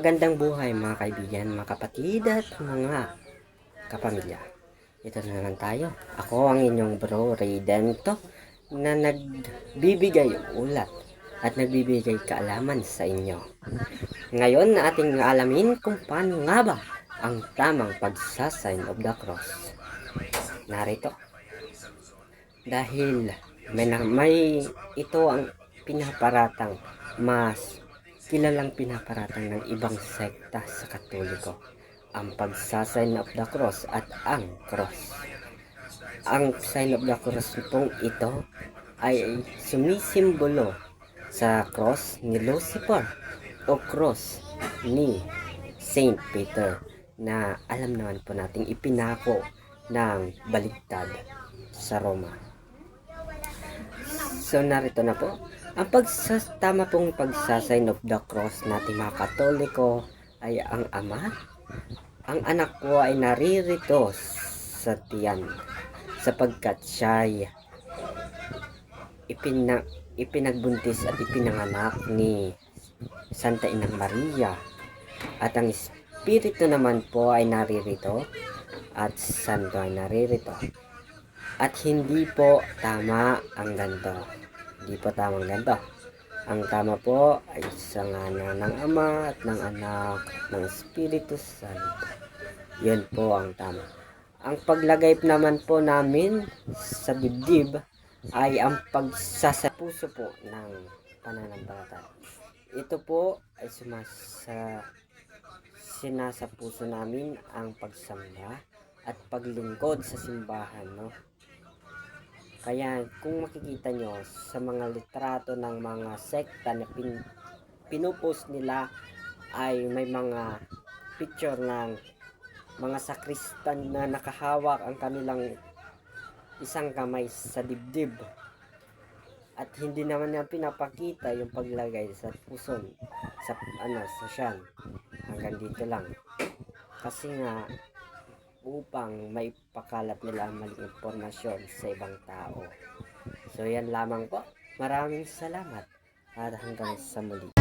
Magandang buhay mga kaibigan, mga kapatid at mga kapamilya. Ito na naman tayo. Ako ang inyong bro Redento na nagbibigay ulat at nagbibigay kaalaman sa inyo. Ngayon na ating alamin kung paano nga ba ang tamang pagsasign of the cross. Narito. Dahil may ito ang pinaparatang mas kilalang pinaparatang ng ibang sekta sa Katoliko, ang pagsasign of the cross at ang cross. Ang sign of the cross pong ito ay sumisimbolo sa cross ni Lucifer o cross ni Saint Peter na alam naman po nating ipinako ng baligtad sa Roma. So narito na po ang tama pong pagsasign of the cross natin mga Katoliko ay ang Ama. Ang anak ko ay naririto sa tiyan sapagkat siya ay ipinagbuntis at ipinanganak ni Santa Inang Maria, at ang Espiritu naman po ay naririto at Santo ay naririto. At hindi po tama ang ganito. Hindi po tamang ganito. Ang tama po ay sa ngalan ng Ama at ng Anak at ng Espiritu Santo. Yun po ang tama. Ang paglagay naman po namin sa dibdib ay ang pagsasapuso po ng pananampalataya. Ito po ay sinasapuso namin ang pagsamba at paglingkod sa simbahan, no? Kaya kung makikita nyo sa mga litrato ng mga sekta na pinupost nila ay may mga picture ng mga sakristan na nakahawak ang kanilang isang kamay sa dibdib, at hindi naman niya pinapakita yung paglagay sa puson sa tiyan, hanggang dito lang, kasi nga upang may pakalat nila ang maling impormasyon sa ibang tao. So yan lamang po. Maraming salamat at hanggang sa muli.